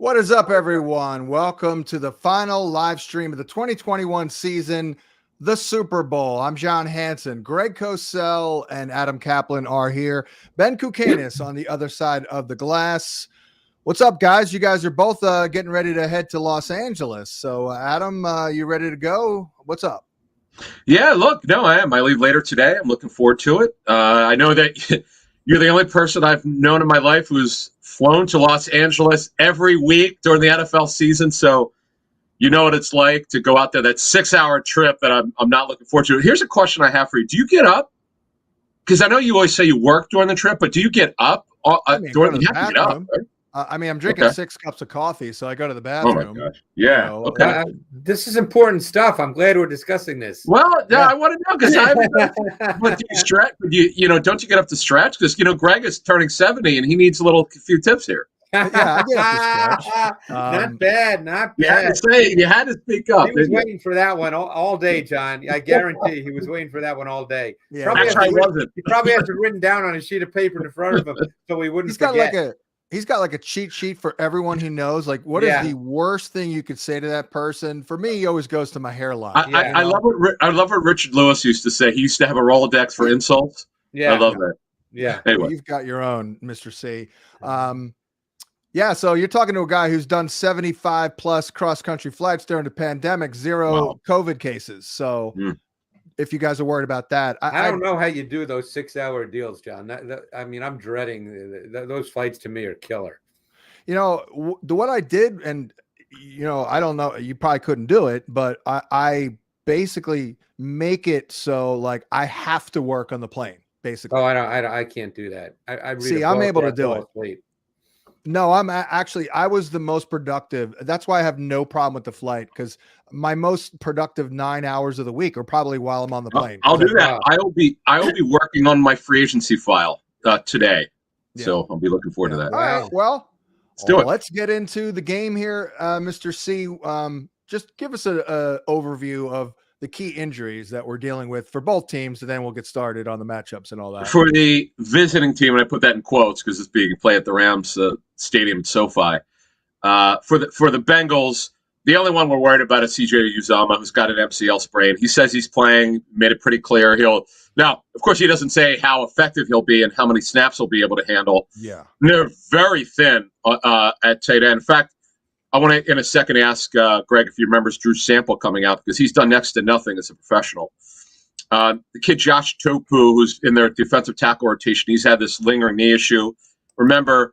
What is up, everyone? Welcome to the final live stream of the 2021 season, the Super Bowl. I'm John Hansen. Greg Cosell and Adam Caplan are here. Ben Kukanis on the other side of the glass. What's up, guys? You guys are both getting ready to head to Los Angeles. So, Adam, you ready to go? What's up? Yeah, look, no, I am. I leave later today. I'm looking forward to it. I know that you're the only person I've known in my life who's flown to Los Angeles every week during the NFL season. So you know what it's like to go out there, that 6-hour trip that I'm not looking forward to. Here's a question I have for you. Do you get up? Because I know you always say you work during the trip, but do you get up? Go to the You have to get up, bathroom. right? I'm drinking 6 cups of coffee, so I go to the Oh, my bathroom. gosh. Yeah. Okay. This is important stuff. I'm glad we're discussing this. Well, yeah, I want to know because I haven't done. But do you stretch? Don't you get up to stretch? Because Greg is turning 70 and he needs a few tips here. Yeah, I get up to stretch. Not bad. You had to speak up. He was waiting for that one all day, John. I guarantee he was waiting for that one all day. Yeah, he probably has it written down on a sheet of paper in front of him so he wouldn't forget. He's got like a cheat sheet for everyone he knows. Like, what is the worst thing you could say to that person? For me, he always goes to my hairline. I love what Richard Lewis used to say. He used to have a Rolodex for insults. Yeah, I love that. Yeah. Anyway, you've got your own, Mr. C. So you're talking to a guy who's done 75 plus cross country flights during the pandemic, zero COVID cases. So if you guys are worried about that, I don't know how you do those 6-hour deals, John. I'm dreading those flights. To me are killer. What I did, and I don't know, you probably couldn't do it, but I basically make it so like I have to work on the plane. Basically, I can't do that. I'm able to do it. No, I was the most productive. That's why I have no problem with the flight, because my most productive 9 hours of the week are probably while I'm on the plane. I'll do that. I will be working on my free agency file today. Yeah. So I'll be looking forward to that. All right. Well, let's do it. Let's get into the game here. Mr. C, just give us an overview of the key injuries that we're dealing with for both teams, and then we'll get started on the matchups and all that. For the visiting team, and I put that in quotes because it's being played at the Rams Stadium at SoFi. For the Bengals, the only one we're worried about is CJ Uzomah, who's got an MCL sprain. He says he's playing, made it pretty clear. Now, of course, he doesn't say how effective he'll be and how many snaps he'll be able to handle. Yeah, and they're very thin at tight end. In fact, I want to, in a second, ask Greg if he remembers Drew Sample coming out, because he's done next to nothing as a professional. The kid Josh Topu, who's in their defensive tackle rotation, he's had this lingering knee issue. Remember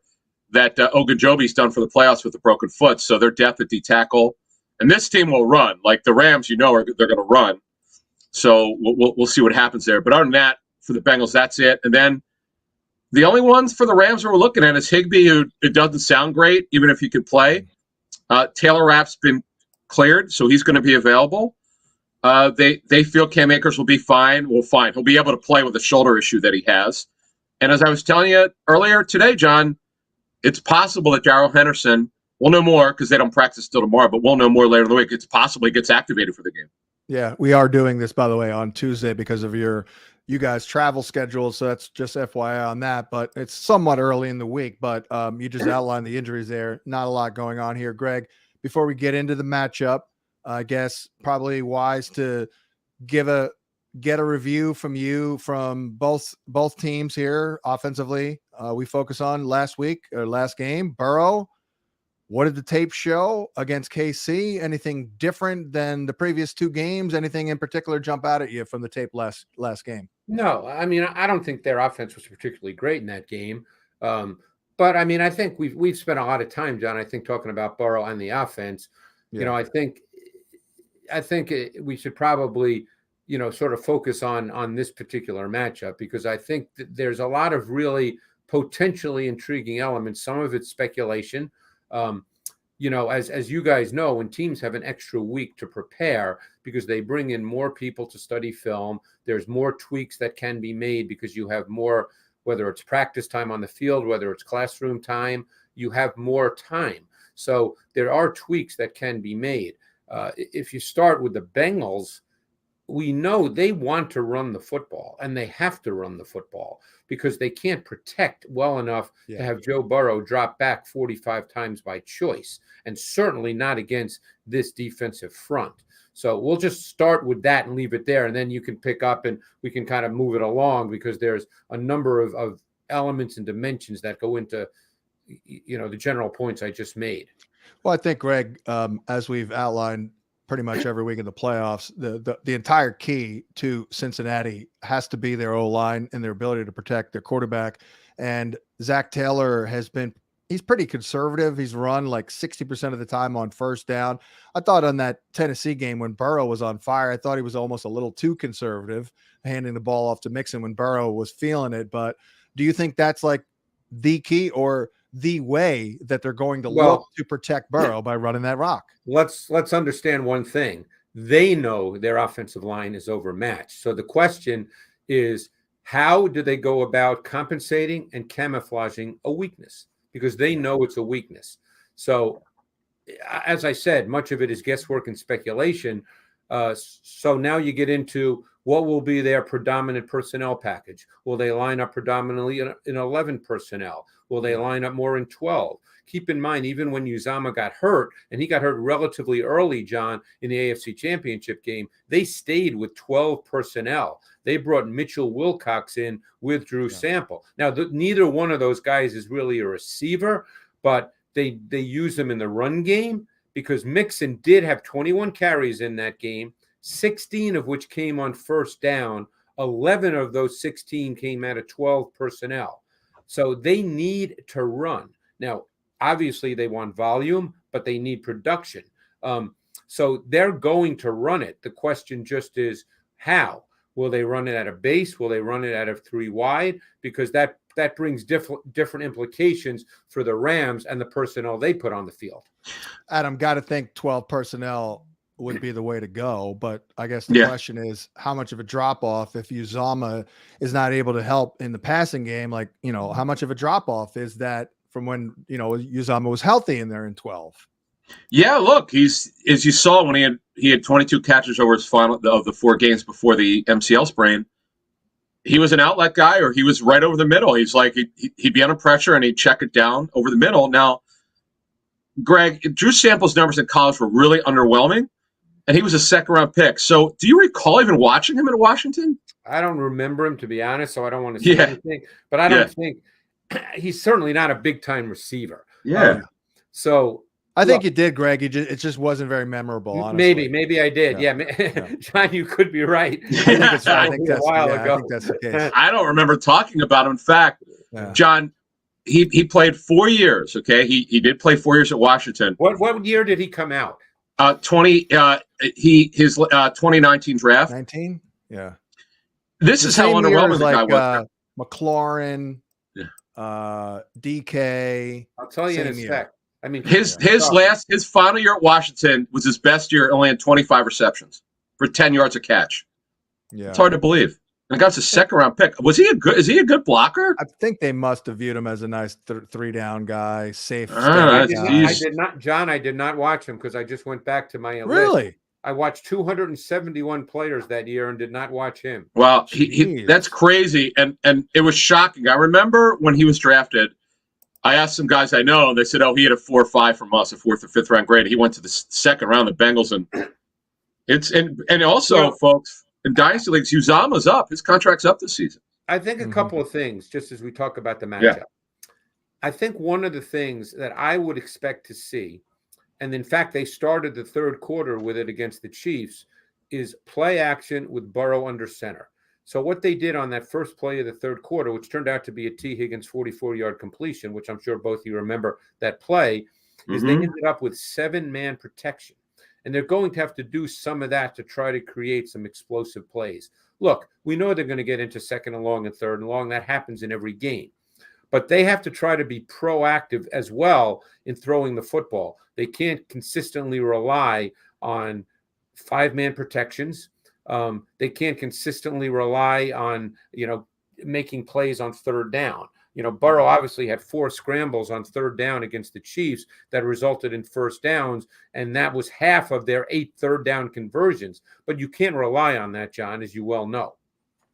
that Ogunjobi's done for the playoffs with a broken foot, so their depth at D-tackle. And this team will run. Like the Rams, they're going to run. So we'll see what happens there. But other than that, for the Bengals, that's it. And then the only ones for the Rams we're looking at is Higbee, who it doesn't sound great, even if he could play. Taylor Rapp's been cleared, so he's going to be available. They feel Cam Akers will be fine. Well, fine. He'll be able to play with the shoulder issue that he has. And as I was telling you earlier today, John, it's possible that Darrell Henderson, we'll know more because they don't practice till tomorrow, but we'll know more later in the week. It's possible he gets activated for the game. Yeah, we are doing this, by the way, on Tuesday because of you guys' travel schedule. So that's just FYI on that, but it's somewhat early in the week. But you just outlined the injuries there. Not a lot going on here, Greg. Before we get into the matchup, I guess probably wise to get a review from you from both teams here offensively. We focus on last game, Burrow. What did the tape show against KC? Anything different than the previous two games? Anything in particular jump out at you from the tape last game? No, I mean, I don't think their offense was particularly great in that game. But I mean, I think we've spent a lot of time, John, I think, talking about Burrow and the offense. Yeah. I think we should probably, sort of focus on this particular matchup, because I think that there's a lot of really potentially intriguing elements. Some of it's speculation. As you guys know, when teams have an extra week to prepare because they bring in more people to study film, there's more tweaks that can be made because you have more, whether it's practice time on the field, whether it's classroom time, you have more time. So there are tweaks that can be made. If you start with the Bengals, we know they want to run the football, and they have to run the football because they can't protect well enough to have Joe Burrow drop back 45 times by choice, and certainly not against this defensive front. So we'll just start with that and leave it there, and then you can pick up and we can kind of move it along because there's a number of elements and dimensions that go into the general points I just made. Well, I think, Greg, as we've outlined pretty much every week in the playoffs, the entire key to Cincinnati has to be their O-line and their ability to protect their quarterback. And Zach Taylor he's pretty conservative. He's run like 60% of the time on first down. I thought on that Tennessee game when Burrow was on fire, I thought he was almost a little too conservative, handing the ball off to Mixon when Burrow was feeling it. But do you think that's like the key or the way that they're going to look to protect Burrow by running that rock? Let's understand one thing. They know their offensive line is overmatched. So the question is, how do they go about compensating and camouflaging a weakness? Because they know it's a weakness. So as I said, much of it is guesswork and speculation. So now you get into what will be their predominant personnel package. Will they line up predominantly in 11 personnel? Will they line up more in 12? Keep in mind, even when Uzama got hurt, and he got hurt relatively early, John, in the AFC Championship game, they stayed with 12 personnel. They brought Mitchell Wilcox in with Drew Sample. Now, neither one of those guys is really a receiver, but they use them in the run game because Mixon did have 21 carries in that game, 16 of which came on first down. 11 of those 16 came out of 12 personnel. So they need to run. Now, obviously, they want volume, but they need production. So they're going to run it. The question just is how. Will they run it at a base? Will they run it out of 3 wide? Because that brings different implications for the Rams and the personnel they put on the field. Adam, got to think 12 personnel would be the way to go. But I guess the question is how much of a drop off if Uzama is not able to help in the passing game? Like, how much of a drop off is that from when, Uzama was healthy in there in 12? Yeah, look, he's, as you saw when he had 22 catches over his final of the 4 games before the MCL sprain, he was an outlet guy or he was right over the middle. He's like, he'd be under pressure and he'd check it down over the middle. Now, Greg, Drew Sample's numbers in college were really underwhelming, and he was a second-round pick. So do you recall even watching him in Washington? I don't remember him, to be honest, so I don't want to say anything. But I don't think he's certainly not a big-time receiver. Yeah. So I think you did, Greg. It just wasn't very memorable, honestly. Maybe I did. Yeah. John, you could be right. I think that's the case. I don't remember talking about him. In fact, John, he played 4 years. Okay, he did play 4 years at Washington. What year did he come out? 2019 draft. 19. Yeah. This is how underwhelming the guy was. McLaurin, DK. I'll tell you in a sec. I mean, his final year at Washington was his best year. Only had 25 receptions for 10 yards a catch. Yeah, it's hard to believe. And got a second-round pick. Is he a good blocker? I think they must have viewed him as a nice 3-down guy, safe. I did not watch him because I just went back to my list. Really? I watched 271 players that year and did not watch him. Well, that's crazy, and it was shocking. I remember when he was drafted, I asked some guys I know, and they said, "Oh, he had a 4 or 5 from us, a 4th or 5th round grade." He went to the second round, the Bengals, and also, folks. In Dynasty Leagues, Uzama's up. His contract's up this season. I think a couple of things, just as we talk about the matchup. I think one of the things that I would expect to see, and in fact, they started the third quarter with it against the Chiefs, is play action with Burrow under center. So what they did on that first play of the third quarter, which turned out to be a T. Higgins 44-yard completion, which I'm sure both of you remember that play, is they ended up with 7-man protection. And they're going to have to do some of that to try to create some explosive plays. Look, we know they're going to get into second and long and third and long. That happens in every game. But they have to try to be proactive as well in throwing the football. They can't consistently rely on 5-man protections. They can't consistently rely on, making plays on third down. Burrow obviously had 4 scrambles on 3rd down against the Chiefs that resulted in 1st downs, and that was half of their 8 3rd down conversions. But you can't rely on that, John, as you well know.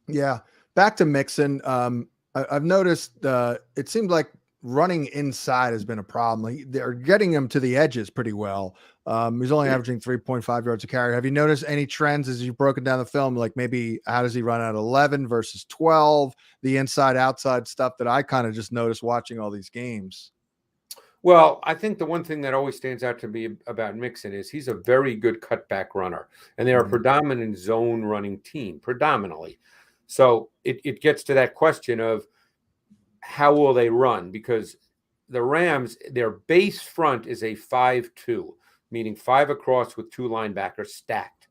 Yeah. Back to Mixon. I've noticed it seems like running inside has been a problem. They're getting him to the edges pretty well. He's only averaging 3.5 yards a carry. Have you noticed any trends as you've broken down the film? Like maybe how does he run at 11 versus 12? The inside outside stuff that I kind of just noticed watching all these games. Well, I think the one thing that always stands out to me about Mixon is he's a very good cutback runner, and they're a predominant zone running team, predominantly. So it gets to that question of how will they run? Because the Rams, their base front is a 5-2, meaning 5 across with 2 linebackers stacked.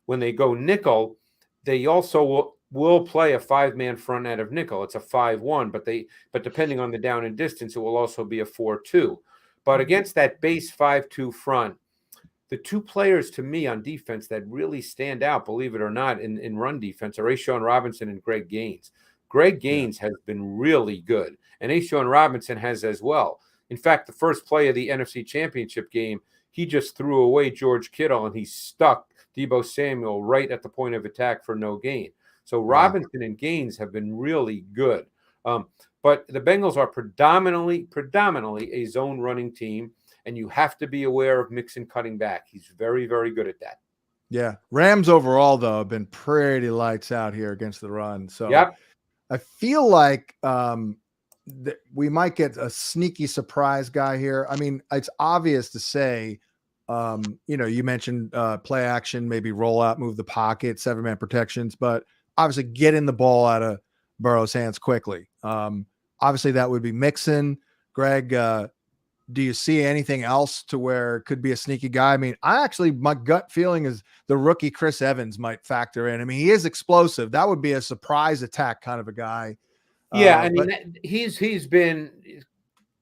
When they go nickel, they also will play a 5-man front out of nickel. It's a 5-1, but depending on the down and distance, it will also be a 4-2. But against that base 5-2 front, the 2 players to me on defense that really stand out, believe it or not, in run defense are A'Shawn Robinson and Greg Gaines. Greg Gaines has been really good, and A'Shawn Robinson has as well. In fact, the first play of the NFC Championship game, he just threw away George Kittle, and he stuck Deebo Samuel right at the point of attack for no gain. So Robinson and Gaines have been really good. But the Bengals are predominantly a zone running team, and you have to be aware of Mixon cutting back. He's very, very good at that. Yeah. Rams overall, though, have been pretty lights out here against the run. So yep. I feel like we might get a sneaky surprise guy here. I mean, it's obvious to say, you mentioned play action, maybe roll out, move the pocket, 7-man protections, but obviously getting the ball out of Burrow's hands quickly. Obviously, that would be Mixon. Greg, do you see anything else to where it could be a sneaky guy? I mean, my gut feeling is the rookie Chris Evans might factor in. I mean, he is explosive. That would be a surprise attack kind of a guy. Yeah, I mean, he's been,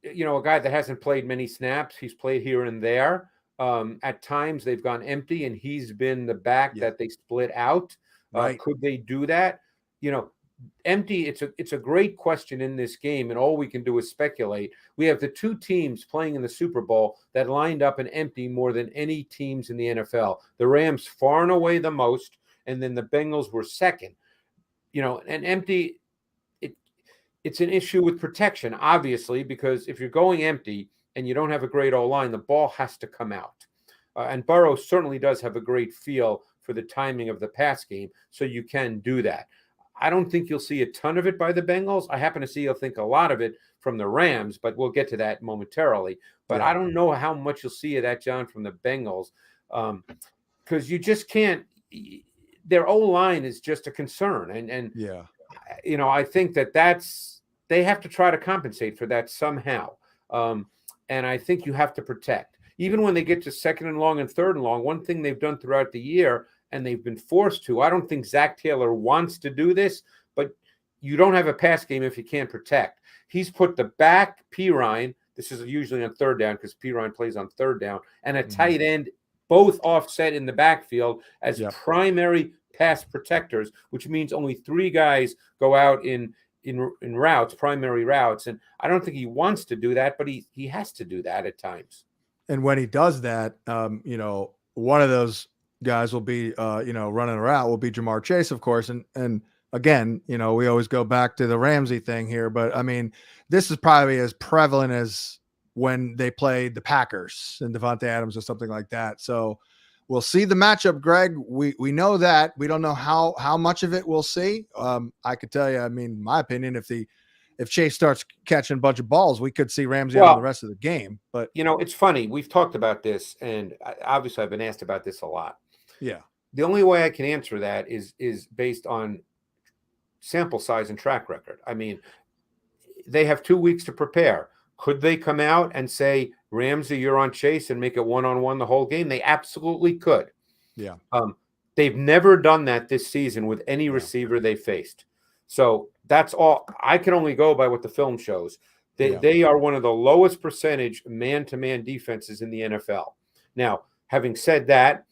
a guy that hasn't played many snaps. He's played here and there. At times they've gone empty, and he's been the back that they split out. Right. Could they do that? Empty. It's a great question in this game, and all we can do is speculate. We have the 2 teams playing in the Super Bowl that lined up an empty more than any teams in the NFL. The Rams far and away the most, and then the Bengals were second. An empty. It's an issue with protection, obviously, because if you're going empty and you don't have a great O-line, the ball has to come out. And Burrow certainly does have a great feel for the timing of the pass game, so you can do that. I don't think you'll see a ton of it by the Bengals. I happen to see you'll think a lot of it from the Rams, but we'll get to that momentarily. But I don't know how much you'll see of that, John, from the Bengals, because you just can't. Their O-line is just a concern, and I think they have to try to compensate for that somehow. And I think you have to protect. Even when they get to 2nd and long and 3rd and long, one thing they've done throughout the year, and they've been forced to, I don't think Zach Taylor wants to do this, but you don't have a pass game if you can't protect. He's put the back Pirine, this is usually on 3rd down because Pirine plays on 3rd down, and a tight end, both offset in the backfield as primary pass protectors, which means only 3 guys go out in routes, primary routes. And I don't think he wants to do that, but he has to do that at times. And when he does that, one of those guys will be, running a route will be Jamar Chase, of course. And again, we always go back to the Ramsey thing here, but I mean, this is probably as prevalent as when they played the Packers and Devontae Adams or something like that. So we'll see the matchup, Greg. We know that. We don't know how much of it we'll see. I could tell you, I mean, my opinion, if Chase starts catching a bunch of balls, we could see Ramsey on the rest of the game. But it's funny. We've talked about this, and obviously I've been asked about this a lot. Yeah. The only way I can answer that is based on sample size and track record. I mean, they have 2 weeks to prepare. Could they come out and say, Ramsey, you're on Chase, and make it one-on-one the whole game? They absolutely could. Yeah. They've never done that this season with any receiver they faced. So that's all. I can only go by what the film shows. They are one of the lowest percentage man-to-man defenses in the NFL. Now, having said that,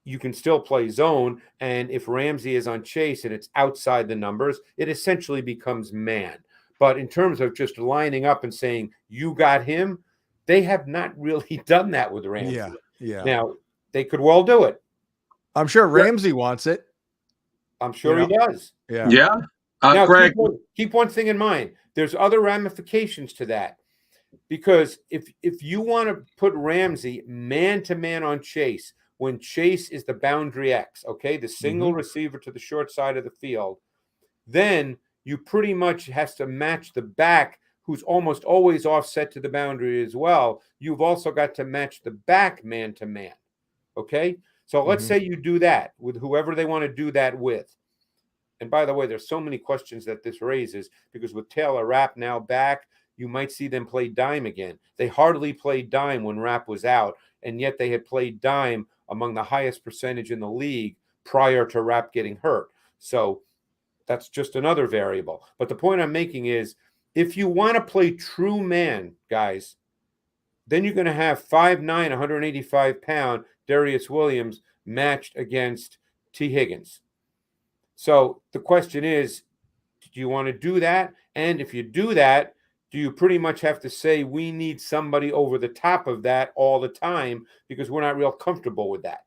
you can still play zone, and if Ramsey is on Chase and it's outside the numbers, it essentially becomes man. But in terms of just lining up and saying, you got him, they have not really done that with Ramsey. Yeah. Yeah. Now, they could well do it. I'm sure Ramsey wants it. I'm sure he does. Yeah. Yeah. Now, Greg, keep one thing in mind. There's other ramifications to that. Because if you want to put Ramsey man-to-man on Chase, when Chase is the boundary X, okay, the single receiver to the short side of the field, then you pretty much has to match the back, who's almost always offset to the boundary as well. You've also got to match the back man-to-man, okay? So let's say you do that with whoever they want to do that with. And by the way, there's so many questions that this raises, because with Taylor Rapp now back, you might see them play dime again. They hardly played dime when Rapp was out, and yet they had played dime among the highest percentage in the league prior to Rapp getting hurt. So that's just another variable. But the point I'm making is, if you want to play true man, guys, then you're going to have 5'9", 185-pound Darius Williams matched against T. Higgins. So the question is, do you want to do that? And if you do that, do you pretty much have to say we need somebody over the top of that all the time, because we're not real comfortable with that?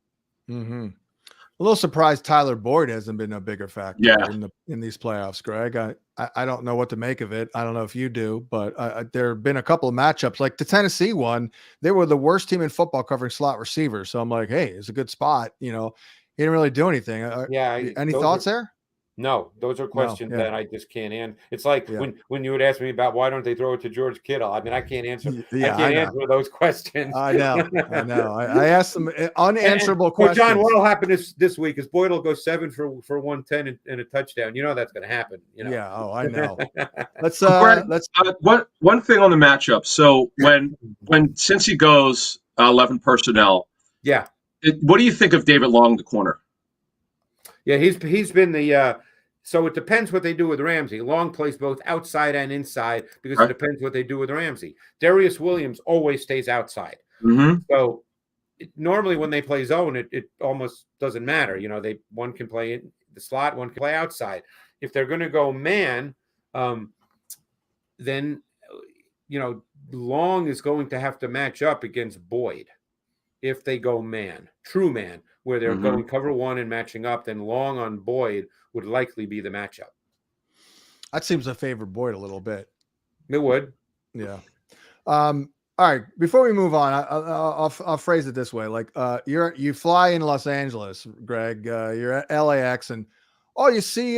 A little surprised Tyler Boyd hasn't been a bigger factor in these playoffs, Greg. I don't know what to make of it. I don't know if you do, but there have been a couple of matchups. Like the Tennessee one, they were the worst team in football covering slot receivers. So I'm like, hey, it's a good spot. He didn't really do anything. Any thoughts there? No, those are questions that I just can't answer. It's like when you would ask me about why don't they throw it to George Kittle? I mean, I can't answer. I can't answer those questions. I know. I asked some unanswerable questions. John, what will happen this week is Boyd will go 7 for 110 and a touchdown. That's going to happen. Yeah. Oh, I know. Let's one thing on the matchup. So since he goes 11 personnel, what do you think of David Long, the corner? Yeah, he's been the so it depends what they do with Ramsey. Long plays both outside and inside, because it depends what they do with Ramsey. Darius Williams always stays outside. So normally when they play zone, it almost doesn't matter. One can play in the slot, one can play outside. If they're going to go man, then Long is going to have to match up against Boyd. If they go man, true man, where they're going cover one and matching up, then Long on Boyd would likely be the matchup. That seems to favor Boyd a little bit. It would. Yeah. All right. Before we move on, I'll phrase it this way. Like you fly in Los Angeles, Greg, you're at LAX, and you see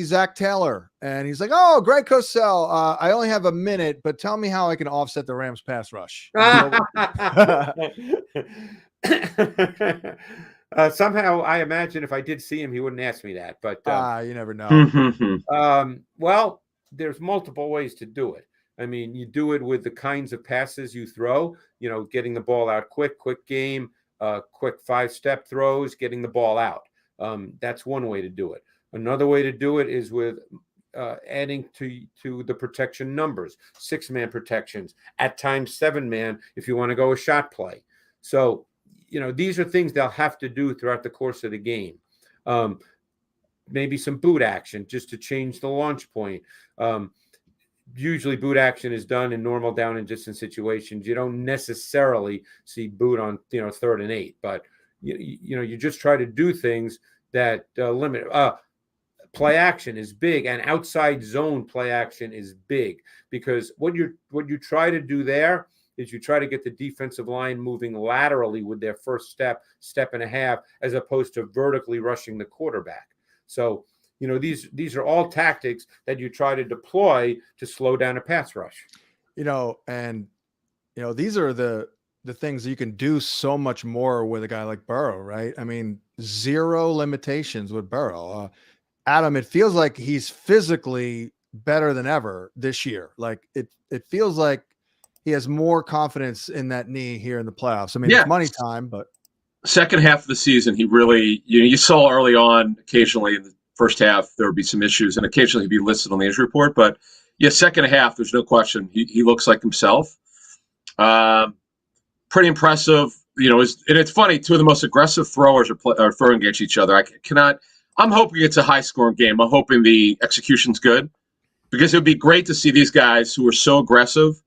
Zach Taylor, and he's like, oh, Greg Cosell, I only have a minute, but tell me how I can offset the Rams pass rush. Somehow I imagine if I did see him, he wouldn't ask me that, but you never know. Well, there's multiple ways to do it. I mean, you do it with the kinds of passes you throw, getting the ball out quick game, quick 5-step throws, getting the ball out. That's one way to do it. Another way to do it is with adding to the protection numbers, 6-man protections, at times 7-man if you want to go a shot play. So, these are things they'll have to do throughout the course of the game. Maybe some boot action just to change the launch point. Usually boot action is done in normal down and distance situations. You don't necessarily see boot on 3rd and 8, but you just try to do things that limit. Play action is big, and outside zone play action is big, because what you try to do there is you try to get the defensive line moving laterally with their first step and a half, as opposed to vertically rushing the quarterback. So these are all tactics that you try to deploy to slow down a pass rush. These are the things you can do so much more with a guy like Burrow, right? I mean, 0 limitations with Burrow. Adam, it feels like he's physically better than ever this year. Like it feels like he has more confidence in that knee here in the playoffs. I mean, it's money time, but second half of the season, he really, you saw early on, occasionally in the first half, there would be some issues, and occasionally he'd be listed on the injury report. But second half, there's no question. He looks like himself. Pretty impressive. And it's funny, two of the most aggressive throwers are throwing against each other. I'm hoping it's a high-scoring game. I'm hoping the execution's good, because it would be great to see these guys who are so aggressive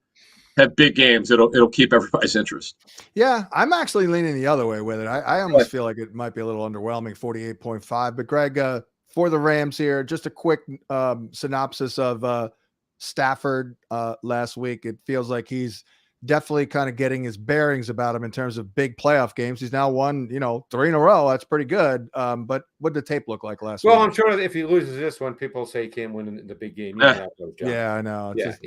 have big games. It'll keep everybody's interest. Yeah, I'm actually leaning the other way with it. I almost feel like it might be a little underwhelming, 48.5. But Greg, for the Rams here, just a quick synopsis of Stafford last week. It feels like he's definitely kind of getting his bearings about him in terms of big playoff games. He's now won, 3 in a row. That's pretty good. But what did the tape look like last week? Well, I'm sure if he loses this one, people say he can't win in the big game. You know that, though, John. Yeah, I know. It's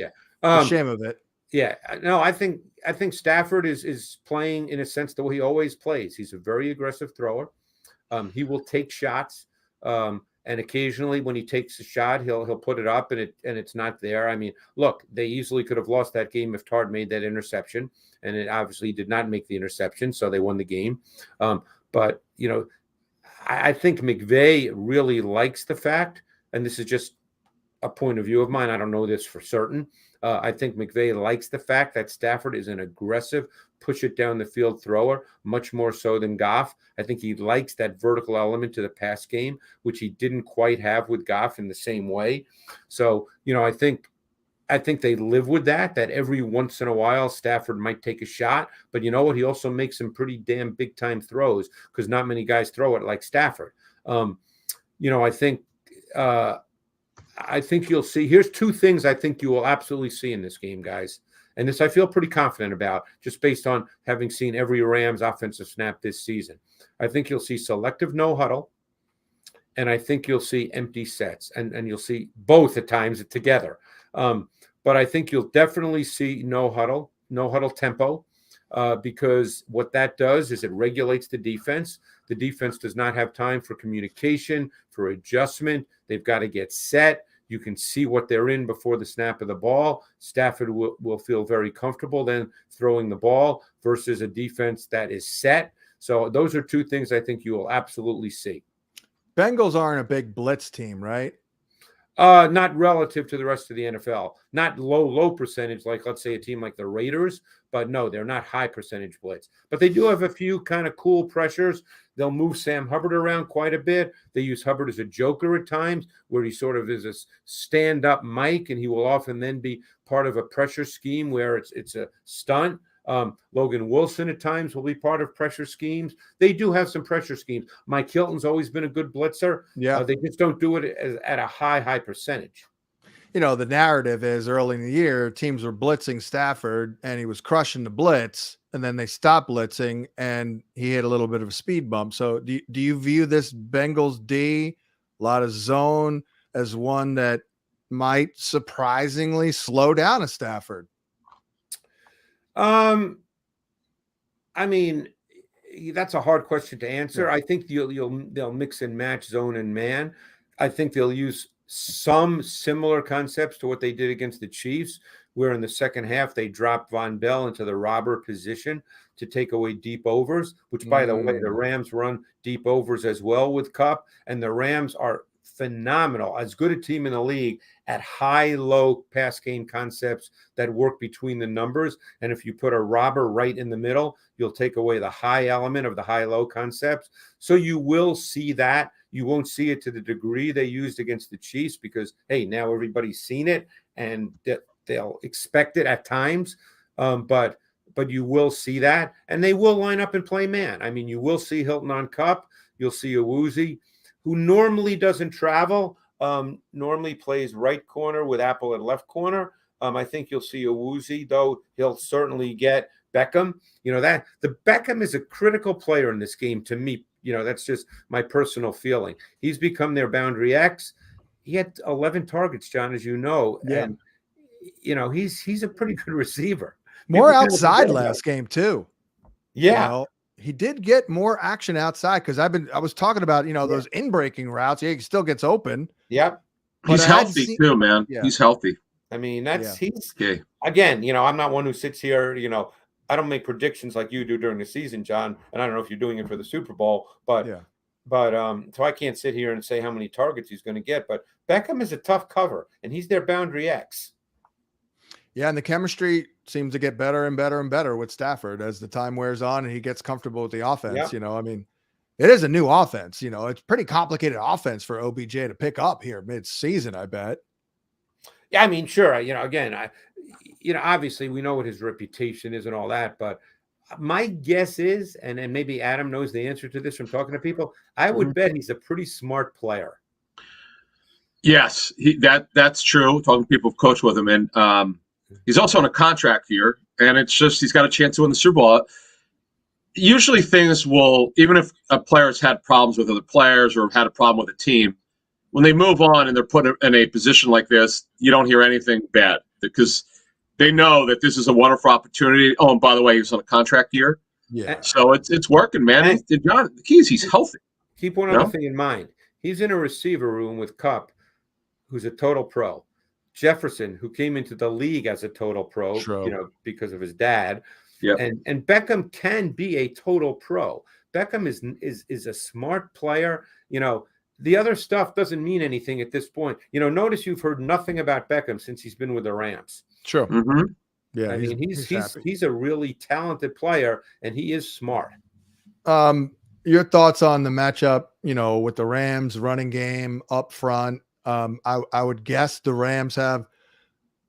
a shame of it. Yeah, no, I think Stafford is playing in a sense the way he always plays. He's a very aggressive thrower. He will take shots, and occasionally when he takes a shot, he'll put it up and it's not there. I mean, look, they easily could have lost that game if Tard made that interception, and it obviously did not make the interception, so they won the game. But I think McVay really likes the fact, and this is just a point of view of mine. I don't know this for certain. I think McVay likes the fact that Stafford is an aggressive, push it down the field thrower, much more so than Goff. I think he likes that vertical element to the pass game, which he didn't quite have with Goff in the same way. So, I think they live with that every once in a while Stafford might take a shot. But you know what? He also makes some pretty damn big-time throws because not many guys throw it like Stafford. I think you'll see. Here's 2 things I think you will absolutely see in this game, guys. And this I feel pretty confident about just based on having seen every Rams offensive snap this season. I think you'll see selective no huddle, and I think you'll see empty sets. And you'll see both at times together. But I think you'll definitely see no huddle tempo, because what that does is it regulates the defense. The defense does not have time for communication, for adjustment. They've got to get set. You can see what they're in before the snap of the ball. Stafford will feel very comfortable then throwing the ball versus a defense that is set. So those are 2 things I think you will absolutely see. Bengals aren't a big blitz team, right? Not relative to the rest of the NFL. Not low percentage, like let's say a team like the Raiders, but no, they're not high percentage blitz. But they do have a few kind of cool pressures. They'll move Sam Hubbard around quite a bit. They use Hubbard as a joker at times, where he sort of is a stand-up Mike, and he will often then be part of a pressure scheme where it's a stunt. Logan Wilson at times will be part of pressure schemes. They do have some pressure schemes. Mike Hilton's always been a good blitzer. Yeah. They just don't do it at a high percentage. The narrative is early in the year, teams were blitzing Stafford and he was crushing the blitz, and then they stopped blitzing and he hit a little bit of a speed bump. So do you view this Bengals D, a lot of zone, as one that might surprisingly slow down a Stafford? I mean, that's a hard question to answer. Yeah. I think they'll mix and match zone and man. I think they'll use some similar concepts to what they did against the Chiefs, where in the second half they dropped Von Bell into the robber position to take away deep overs, which, by the way, the Rams run deep overs as well with Kupp, and the Rams are phenomenal, as good a team in the league at high-low pass game concepts that work between the numbers. And if you put a robber right in the middle, you'll take away the high element of the high-low concepts. So you will see that. You won't see it to the degree they used against the Chiefs because, hey, now everybody's seen it and they'll expect it at times. But you will see that, and they will line up and play man. I mean, you will see Hilton on Kupp. You'll see Awuzie, who normally doesn't travel, normally plays right corner with Apple at left corner. I think you'll see Awuzie, though he'll certainly get Beckham. That the Beckham is a critical player in this game to me. That's just my personal feeling. He's become their boundary X. He had 11 targets, John, as you know. Yeah. And, he's a pretty good receiver. More outside last game, too. Yeah. He did get more action outside because I was talking about, those in-breaking routes. Yeah, he still gets open. Yep. He's healthy too, man. Yeah. He's healthy. I mean, he's okay. Again, I'm not one who sits here, I don't make predictions like you do during the season, John. And I don't know if you're doing it for the Super Bowl, but so I can't sit here and say how many targets he's going to get. But Beckham is a tough cover, and he's their boundary X. Yeah, and the chemistry seems to get better and better and better with Stafford as the time wears on and he gets comfortable with the offense. Yep. I mean, it is a new offense. It's pretty complicated offense for OBJ to pick up here mid-season, I bet. Yeah, I mean, sure. Again, obviously we know what his reputation is and all that, but my guess is, and maybe Adam knows the answer to this from talking to people, I would bet he's a pretty smart player. Yes, that's true. Talking to people who've coached with him, and he's also on a contract here, and it's just he's got a chance to win the Super Bowl. Usually, things will, even if a player's had problems with other players or had a problem with a team, when they move on and they're put in a position like this, you don't hear anything bad because they know that this is a wonderful opportunity. Oh, and by the way, he's on a contract year. Yeah. So it's working, man. John, the key is he's healthy. Keep one other thing in mind. He's in a receiver room with Kupp, who's a total pro. Jefferson, who came into the league as a total pro, because of his dad. Yep. And Beckham can be a total pro. Beckham is a smart player. The other stuff doesn't mean anything at this point. Notice you've heard nothing about Beckham since he's been with the Rams. Sure. Mm-hmm. Yeah, I mean, he's a really talented player, and he is smart. Your thoughts on the matchup, with the Rams running game up front? I would guess the Rams have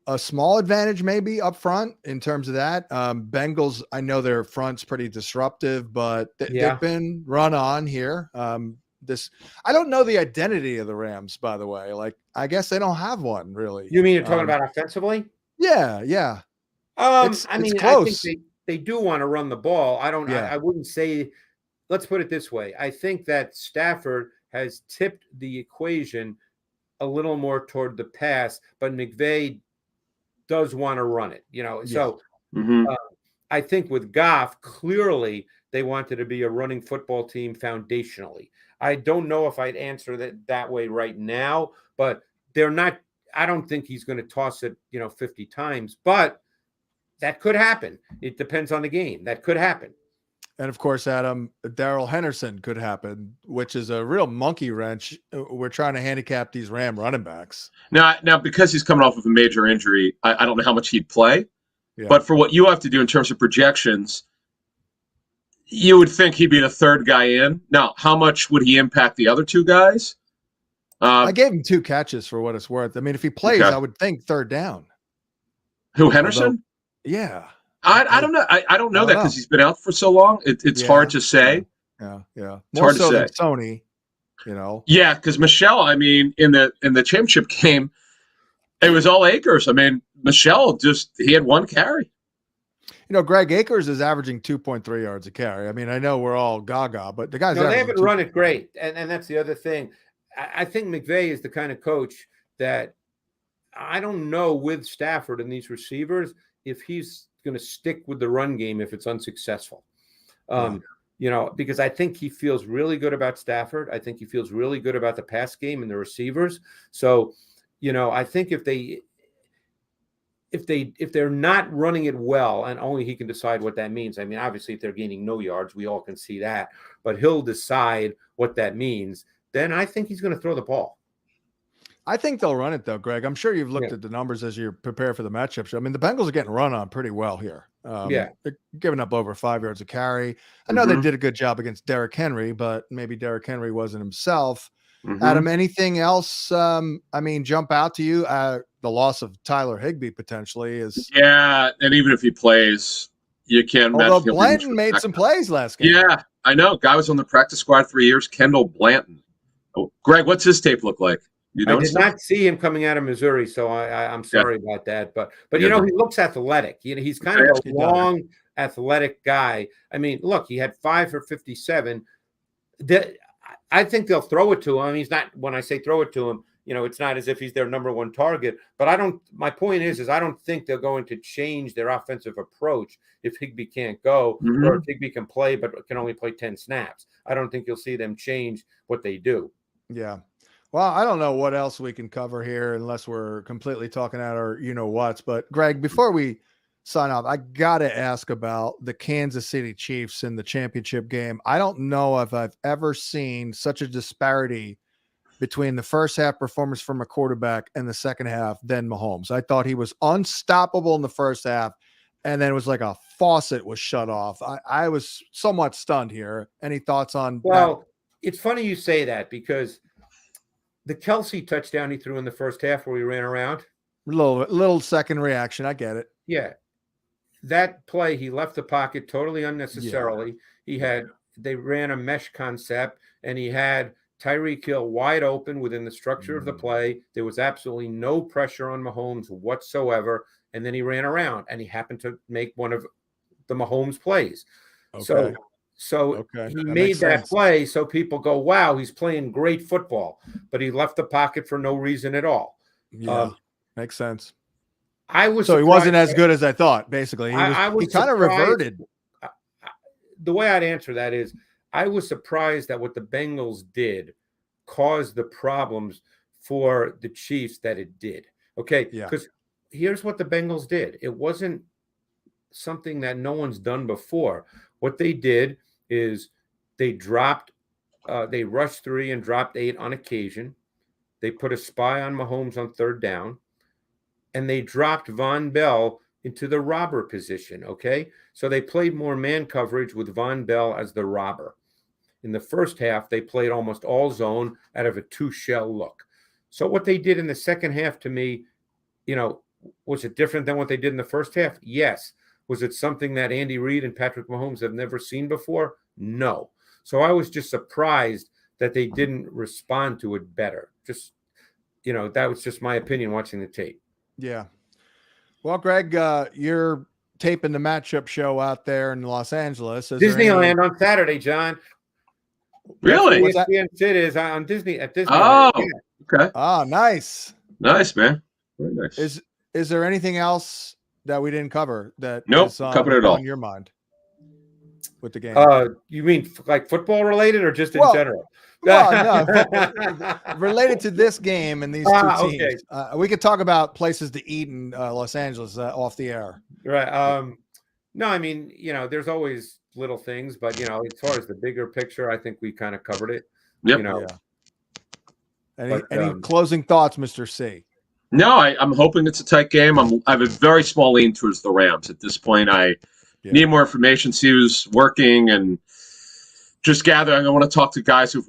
a small advantage maybe up front in terms of that. Bengals, I know their front's pretty disruptive, but they've been run on here. I don't know the identity of the Rams, by the way. Like, I guess they don't have one really. You mean you're talking about offensively? Yeah. Close. I think they do want to run the ball. I wouldn't say, let's put it this way. I think that Stafford has tipped the equation a little more toward the pass, but McVay does want to run it, So I think with Goff, clearly they wanted to be a running football team foundationally. I don't know if I'd answer that way right now, but they're not. I don't think he's going to toss it, 50 times, but that could happen. It depends on the game. That could happen. And of course, Adam, Darrell Henderson could happen, which is a real monkey wrench. We're trying to handicap these Ram running backs. Now because he's coming off of a major injury, I don't know how much he'd play. Yeah. But for what you have to do in terms of projections, you would think he'd be the third guy in. Now, how much would he impact the other two guys? I gave him 2 catches for what it's worth. I mean, if he plays, I would think third down. Who, Henderson? Yeah. I don't know. I don't know that because he's been out for so long. It's hard to say. Yeah. It's hard so to say. Sony, Yeah, because Michelle, I mean, in the championship game, it was all Akers. I mean, Michelle he had 1 carry. Greg Akers is averaging 2.3 yards a carry. I mean, I know we're all gaga, but the guys they haven't run it great, and that's the other thing. I think McVay is the kind of coach that I don't know with Stafford and these receivers if he's going to stick with the run game if it's unsuccessful. Because I think he feels really good about Stafford. I think he feels really good about the pass game and the receivers. So, I think if they're not running it well, and only he can decide what that means. I mean, obviously, if they're gaining no yards, we all can see that, but he'll decide what that means. Then I think he's going to throw the ball. I think they'll run it though, Greg. I'm sure you've looked at the numbers as you prepare for the matchups. I mean, the Bengals are getting run on pretty well here. They're giving up over 5 yards a carry. I know they did a good job against Derrick Henry, but maybe Derrick Henry wasn't himself. Adam, anything else? Jump out to you? The loss of Tyler Higbee potentially is. Yeah, and even if he plays, you can't imagine. Although Blanton made some plays last game. Yeah, I know. Guy was on the practice squad 3 years. Kendall Blanton. Oh, Greg, what's his tape look like? I did not see him coming out of Missouri, so I'm sorry about that. But he looks athletic. He's kind of a long, athletic guy. I mean, look, he had 5 for 57. I think they'll throw it to him. He's not. When I say throw it to him, it's not as if he's their number 1 target. But I don't. My point is I don't think they're going to change their offensive approach if Higbee can't go, or if Higbee can play but can only play 10 snaps. I don't think you'll see them change what they do. Yeah. Well, I don't know what else we can cover here unless we're completely talking out our whats. But Greg, before we sign off, I got to ask about the Kansas City Chiefs in the championship game. I don't know if I've ever seen such a disparity between the first half performance from a quarterback and the second half than Mahomes. I thought he was unstoppable in the first half, and then it was like a faucet was shut off. I was somewhat stunned here. Any thoughts on that? It's funny you say that because the Kelsey touchdown he threw in the first half where he ran around, Little second reaction. I get it. Yeah. That play, he left the pocket totally unnecessarily. They ran a mesh concept, and he had Tyreek Hill wide open within the structure of the play. There was absolutely no pressure on Mahomes whatsoever. And then he ran around, and he happened to make one of the Mahomes plays. Okay. So he That made makes that sense. play so people go, wow, he's playing great football. But he left the pocket for no reason at all. Yeah, makes sense. I was So he wasn't as good as I thought. Basically, he kind of reverted. The way I'd answer that is, I was surprised that what the Bengals did caused the problems for the Chiefs that it did. Okay, because here's what the Bengals did. It wasn't something that no one's done before. What they did is they rushed 3 and dropped 8 on occasion. They put a spy on Mahomes on third down, and they dropped Von Bell into the robber position, okay? So they played more man coverage with Von Bell as the robber. In the first half, they played almost all zone out of a 2-shell look. So what they did in the second half, to me, was it different than what they did in the first half? Yes. Was it something that Andy Reid and Patrick Mahomes have never seen before? No. So I was just surprised that they didn't respond to it better. Just, that was just my opinion watching the tape. Yeah. Well, Greg, you're taping the matchup show out there in Los Angeles. Disneyland on Saturday, John. Really? ESPN Sid is on Disney at Disney. Oh, okay. Oh, nice. Nice, man. Very nice. Is there anything else that we didn't cover that is covered it all on your mind with the game? You mean like football related or just in general? Well, no, related to this game and these two teams. Okay. We could talk about places to eat in Los Angeles off the air. Right. No, I mean, there's always little things, but as far as the bigger picture, I think we kind of covered it. Yep. Any closing thoughts, Mr. C? No, I'm hoping it's a tight game. I have a very small lean towards the Rams at this point. I need more information, see who's working, and just gathering. I want to talk to guys who've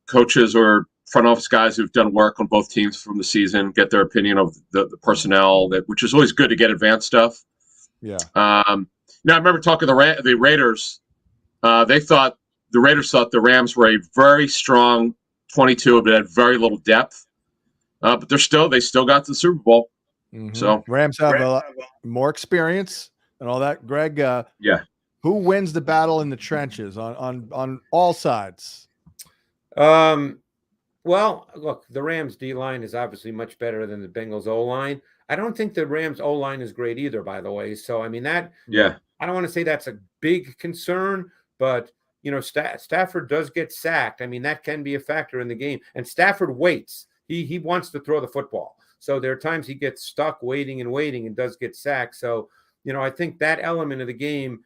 coaches or front office guys who've done work on both teams from the season, get their opinion of the personnel, which is always good to get advanced stuff. Yeah. I remember talking to the Raiders. The Raiders thought the Rams were a very strong 22, but had very little depth. But they still got to the Super Bowl. Mm-hmm. So Rams have a lot more experience and all that. Greg, who wins the battle in the trenches on all sides? Well, look, the Rams D-line is obviously much better than the Bengals O-line. I don't think the Rams O-line is great either, by the way. So, I mean, I don't want to say that's a big concern, but, Stafford does get sacked. I mean, that can be a factor in the game. And Stafford waits. He wants to throw the football. So there are times he gets stuck waiting and does get sacked. So, I think that element of the game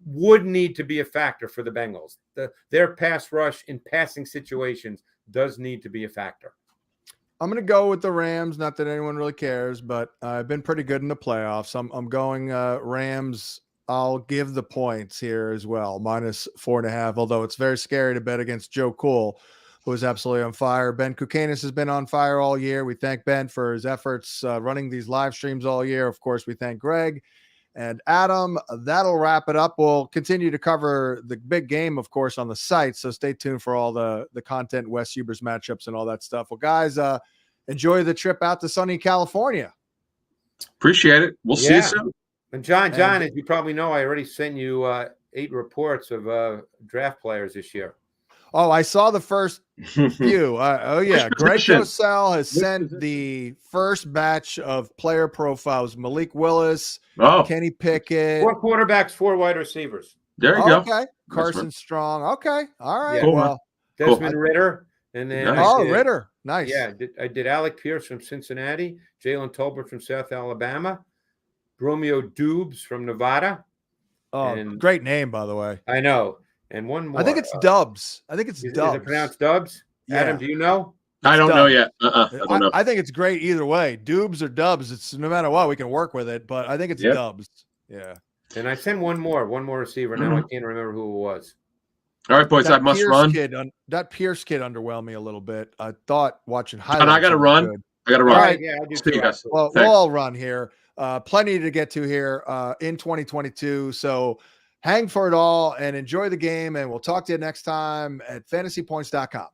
would need to be a factor for the Bengals. Their pass rush in passing situations does need to be a factor. I'm going to go with the Rams. Not that anyone really cares, but I've been pretty good in the playoffs. I'm going Rams. I'll give the points here as well, -4.5, although it's very scary to bet against Joe Cool, who is absolutely on fire. Ben Kukanis has been on fire all year. We thank Ben for his efforts running these live streams all year. Of course, we thank Greg and Adam. That'll wrap it up. We'll continue to cover the big game, of course, on the site. So stay tuned for all the content, Wes Huber's matchups and all that stuff. Well, guys, enjoy the trip out to sunny California. Appreciate it. We'll see you soon. And John, as you probably know, I already sent you 8 reports of draft players this year. Oh, I saw the first few. Greg Cosell has sent the first batch of player profiles. Malik Willis, Kenny Pickett. 4 quarterbacks, 4 wide receivers. There you go. Okay. Carson Strong. Okay. All right. Yeah. Well, Desmond Ritter. And then Ritter. Nice. Yeah. I did Alec Pierce from Cincinnati, Jalen Tolbert from South Alabama, Romeo Dubes from Nevada. Oh, great name, by the way. I know. And one more. I think it's Dubs. Dubs. Is it pronounced Dubs? Yeah. Adam, do you know? I don't know yet. I don't know. I think it's great either way. Dubes or Dubs. It's no matter what, we can work with it, but I think it's Dubs. Yeah. And I sent one more receiver. Now I can't remember who it was. All right, boys, I must run. That Pierce kid underwhelmed me a little bit. I thought watching highlights. And I got to run. I got to All run. right. Yeah, I do See too. you guys. Well, Thanks. we'll all run here. Plenty to get to here in 2022. So hang for it all and enjoy the game. And we'll talk to you next time at fantasypoints.com.